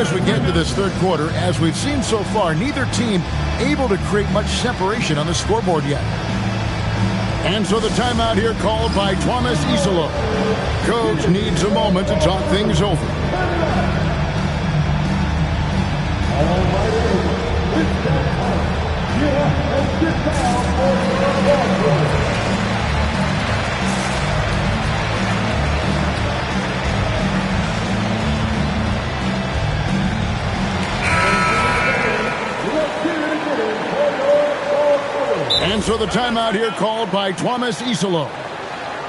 as we get into this third quarter, as we've seen so far, neither team able to create much separation on the scoreboard yet. And so the timeout here called by Thomas Isolo. Coach needs a moment to talk things over. And so the timeout here called by Thomas Isolo.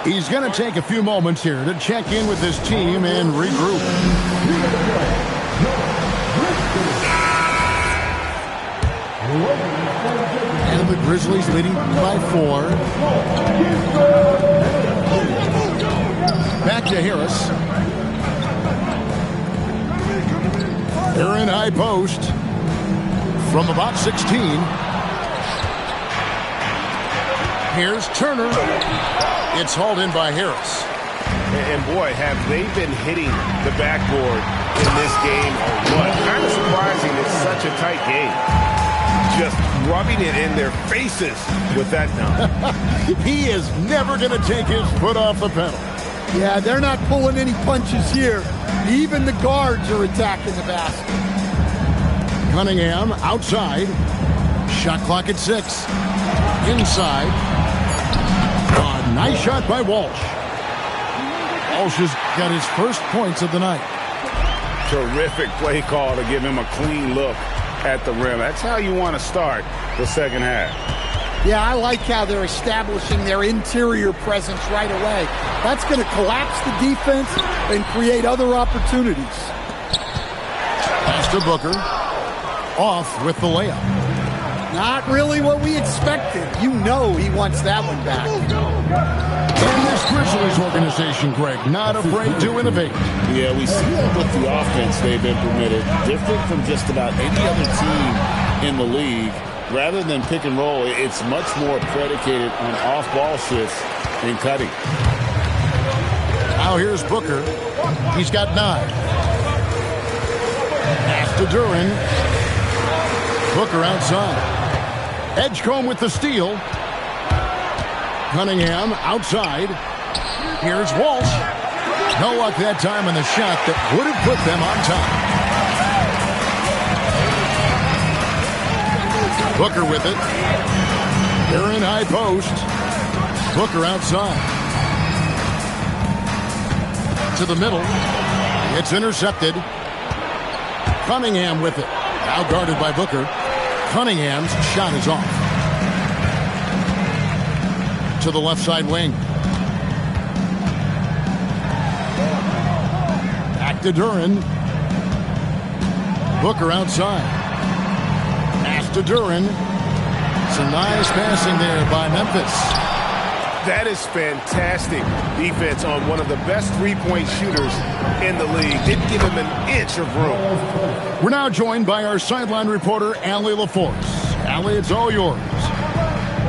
He's going to take a few moments here to check in with his team and regroup. And the Grizzlies leading by 4. Back to Harris. They're in high post from about 16. Here's Turner. It's hauled in by Harris. And boy, have they been hitting the backboard in this game or what? Kind of surprising it's such a tight game. Just rubbing it in their faces with that dunk. He is never going to take his foot off the pedal. Yeah, they're not pulling any punches here. Even the guards are attacking the basket. Cunningham outside. Shot clock at 6. Inside. Nice shot by Walsh. Walsh has got his first points of the night. Terrific play call to give him a clean look at the rim. That's how you want to start the second half. Yeah, I like how they're establishing their interior presence right away. That's going to collapse the defense and create other opportunities. Pass to Booker. Off with the layup. Not really what we expected. You know he wants that one back. And this Grizzlies organization, Greg, not afraid to innovate. Yeah, we see that with the offense they've implemented. Different from just about any other team in the league. Rather than pick and roll, it's much more predicated on off-ball shifts and cutting. Now here's Booker. He's got 9. Pass to Duren. Booker outside. Edgecombe with the steal. Cunningham outside. Here's Walsh. No luck that time on the shot that would have put them on top. Booker with it. They're in high post. Booker outside. To the middle. It's intercepted. Cunningham with it. Now guarded by Booker. Cunningham's shot is off. To the left side wing. Back to Duren. Booker outside. Pass to Duren. Some nice passing there by Memphis. That is fantastic defense on one of the best three-point shooters in the league. Didn't give him an inch of room. We're now joined by our sideline reporter, Allie LaForce. Allie, it's all yours.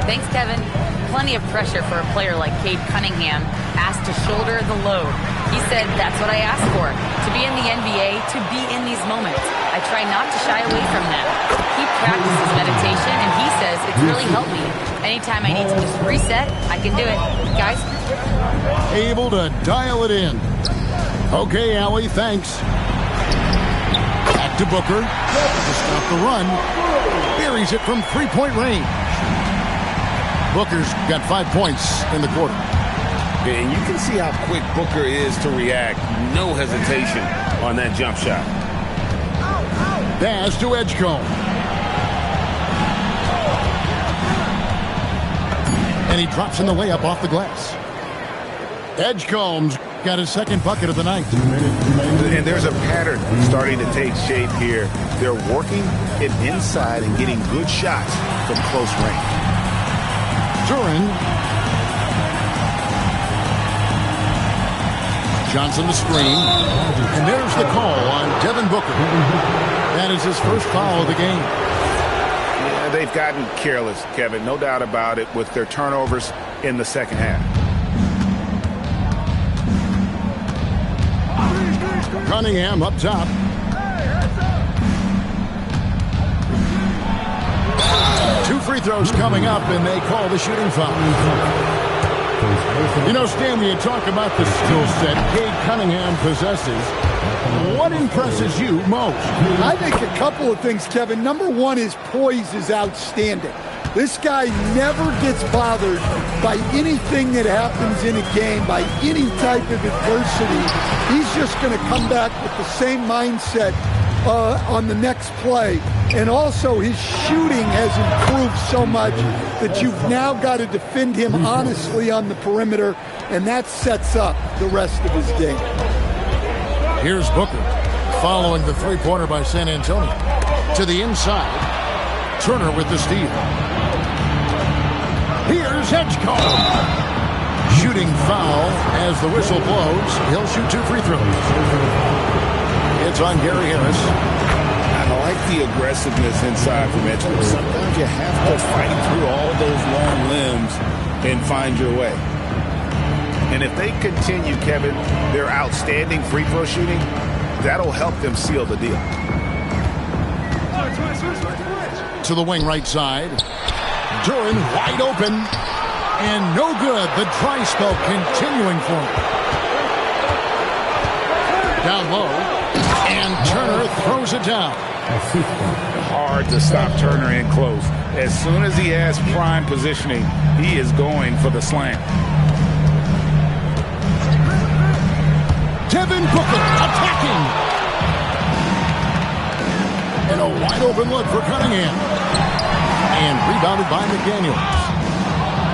Thanks, Kevin. Plenty of pressure for a player like Cade Cunningham, asked to shoulder the load. He said, that's what I asked for, to be in the NBA, to be in these moments. I try not to shy away from them. He practices meditation, and he says it's really helped me. Anytime I need to just reset, I can do it. Guys? Able to dial it in. Okay, Allie, thanks. Back to Booker. To stop the run. Buries it from three-point range. Booker's got 5 points in the quarter. And you can see how quick Booker is to react. No hesitation on that jump shot. Pass to Edgecombe. And he drops in the layup off the glass. Edgecombe's got his second bucket of the night. And there's a pattern starting to take shape here. They're working it inside and getting good shots from close range. Duren. Johnson the screen. And there's the call on Devin Booker. That is his first foul of the game. Yeah, they've gotten careless, Kevin. No doubt about it with their turnovers in the second half. Cunningham up top. free throws coming up, and they call the shooting foul. You know, Stan, when you talk about the skill set Cade Cunningham possesses, what impresses you most? I think a couple of things, Kevin. Number one, his poise is outstanding. This guy never gets bothered by anything that happens in a game, by any type of adversity. He's just going to come back with the same mindset on the next play. And also his shooting has improved so much that you've now got to defend him honestly on the perimeter, and that sets up the rest of his game. Here's Booker following the three-pointer by San Antonio. To the inside, Turner with the steal. Here's Edgecombe. Shooting foul as the whistle blows. He'll shoot 2 free throws. It's on Gary Harris. I like the aggressiveness inside from Edgecombe. Sometimes you have to fight through all those long limbs and find your way. And if they continue, Kevin, their outstanding free throw shooting, that'll help them seal the deal. To the wing right side. Duran wide open. And no good. The dry spell continuing for him. Down low. And Turner throws it down. Hard to stop Turner in close. As soon as he has prime positioning, he is going for the slam. Devin Booker attacking. And a wide open look for Cunningham. And rebounded by McDaniels.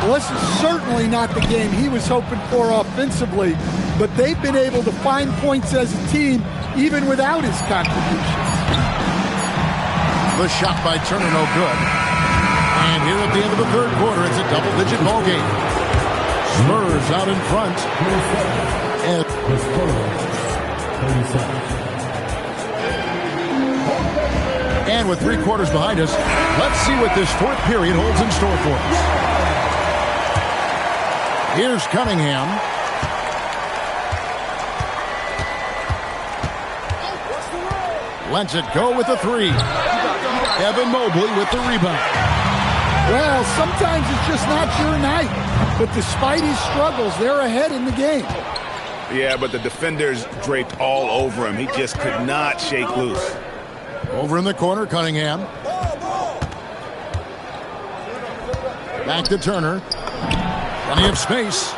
Well, this is certainly not the game he was hoping for offensively, but they've been able to find points as a team even without his contributions. The shot by Turner, no good. And here at the end of the third quarter, it's a double-digit ball game. Spurs out in front. And with 3 quarters behind us, let's see what this fourth period holds in store for us. Here's Cunningham. Lets it go with the 3. Evan Mobley with the rebound. Well, sometimes it's just not your night. But despite his struggles, they're ahead in the game. Yeah, but the defenders draped all over him. He just could not shake loose. Over in the corner, Cunningham. Back to Turner. Plenty of space.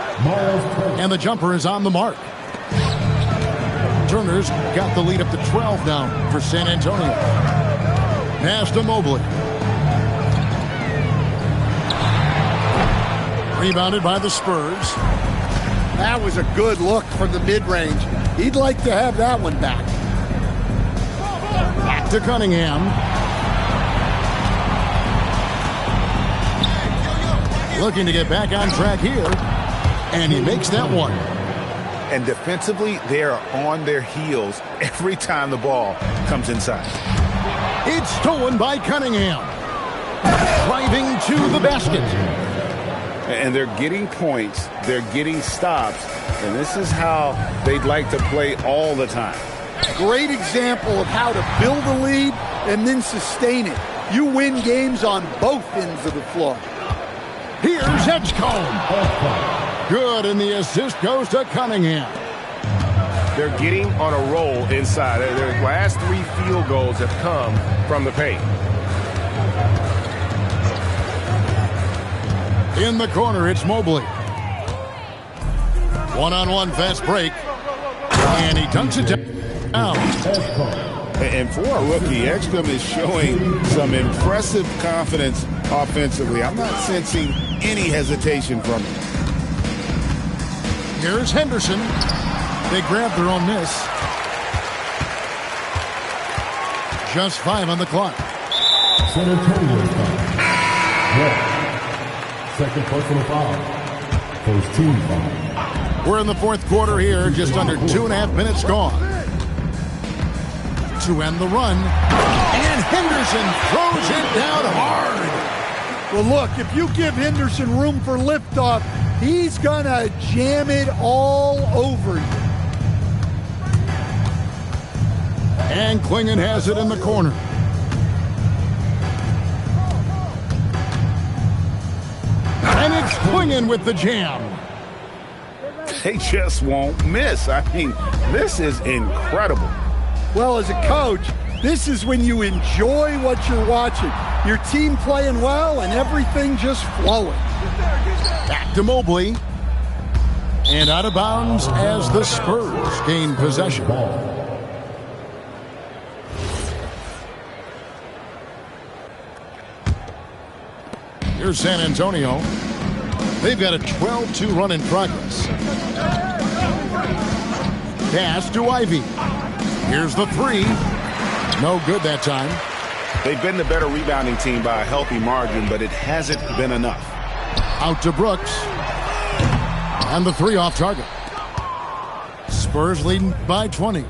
And the jumper is on the mark. Turner's got the lead up to 12 now for San Antonio. Pass to Mobley. Rebounded by the Spurs. That was a good look from the mid-range. He'd like to have that one back. Back to Cunningham. Looking to get back on track here. And he makes that one. And defensively, they are on their heels every time the ball comes inside. It's stolen by Cunningham. Driving to the basket. And they're getting points. They're getting stops. And this is how they'd like to play all the time. Great example of how to build a lead and then sustain it. You win games on both ends of the floor. Here's Edgecombe. Good, and the assist goes to Cunningham. They're getting on a roll inside. Their last 3 field goals have come from the paint. In the corner, it's Mobley. One-on-one fast break. And he dunks it down. And for a rookie, Edgecombe is showing some impressive confidence offensively. I'm not sensing any hesitation from him. Here's Henderson. They grab their own miss. Just 5 on the clock. San Antonio foul. Second personal foul. First team foul. We're in the fourth quarter here. Just under 2.5 minutes gone. To end the run. And Henderson throws it down hard. Well, look, if you give Henderson room for liftoff, he's going to jam it all over you. And Klingon has it in the corner. Clingan with the jam. They just won't miss. I mean, this is incredible. Well, as a coach, this is when you enjoy what you're watching. Your team playing well and everything just flowing. Back to Mobley. And out of bounds as the Spurs gain possession. Here's San Antonio. They've got a 12-2 run in progress. Pass to Ivy. Here's the three. No good that time. They've been the better rebounding team by a healthy margin, but it hasn't been enough. Out to Brooks. And the three off target. Spurs leading by 20.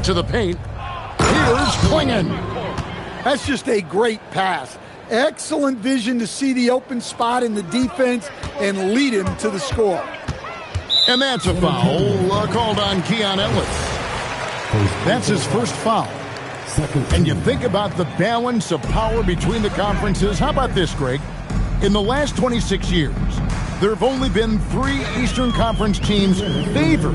To the paint. Here's Clingan. That's just a great pass. Excellent vision to see the open spot in the defense and lead him to the score. And that's a foul called on Keon Ellis. That's his first foul. And you think about the balance of power between the conferences. How about this, Greg? In the last 26 years, there have only been 3 Eastern Conference teams favored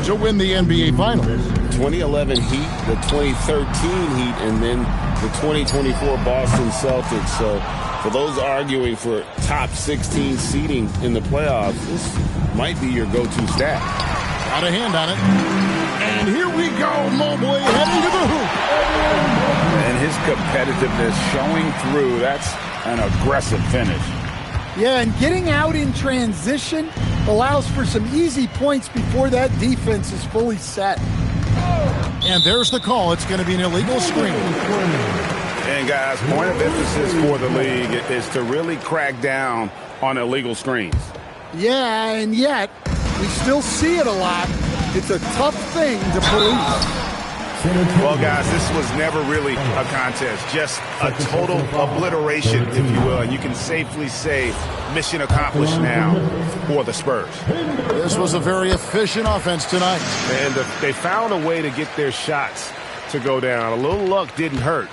to win the NBA Finals. 2011 Heat, the 2013 Heat, and then the 2024 Boston Celtics. So for those arguing for top 16 seeding in the playoffs, this might be your go-to stat. Got a hand on it. And here we go, Mobley heading to the hoop. And his competitiveness showing through. That's an aggressive finish. Yeah, and getting out in transition allows for some easy points before that defense is fully set. And there's the call. It's going to be an illegal screen. And guys, point of emphasis for the league is to really crack down on illegal screens. Yeah, and yet we still see it a lot. It's a tough thing to police. Well, guys, this was never really a contest, just a total obliteration, if you will. And you can safely say mission accomplished now for the Spurs. This was a very efficient offense tonight. And they found a way to get their shots to go down. A little luck didn't hurt.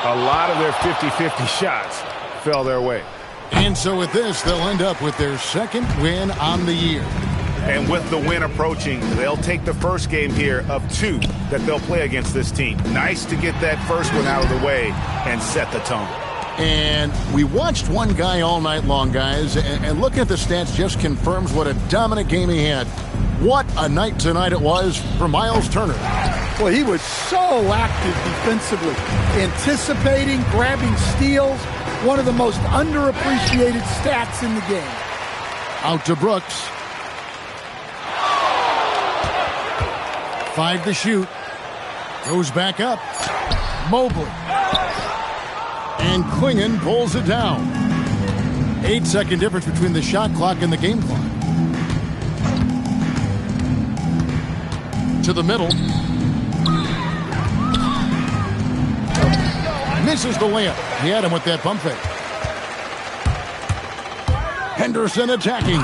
A lot of their 50-50 shots fell their way. And so with this, they'll end up with their second win on the year. And with the win approaching, they'll take the first game here of 2 that they'll play against this team. Nice to get that first one out of the way and set the tone. And we watched one guy all night long, guys, and looking at the stats just confirms what a dominant game he had. What a night tonight it was for Miles Turner. Well, he was so active defensively, anticipating, grabbing steals, one of the most underappreciated stats in the game. Out to Brooks. 5 to shoot. Goes back up. Mobley. And Clingan pulls it down. 8-second difference between the shot clock and the game clock. To the middle. Misses the layup. He had him with that pump fake. Henderson attacking.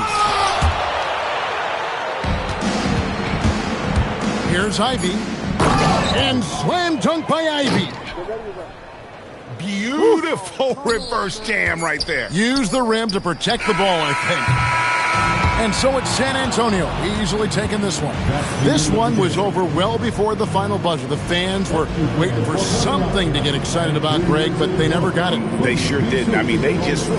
Here's Ivy. And slam dunk by Ivy. Beautiful reverse jam right there. Use the rim to protect the ball, I think. And so it's San Antonio easily taking this one. This one was over well before the final buzzer. The fans were waiting for something to get excited about, Greg, but they never got it. They sure didn't. I mean, they just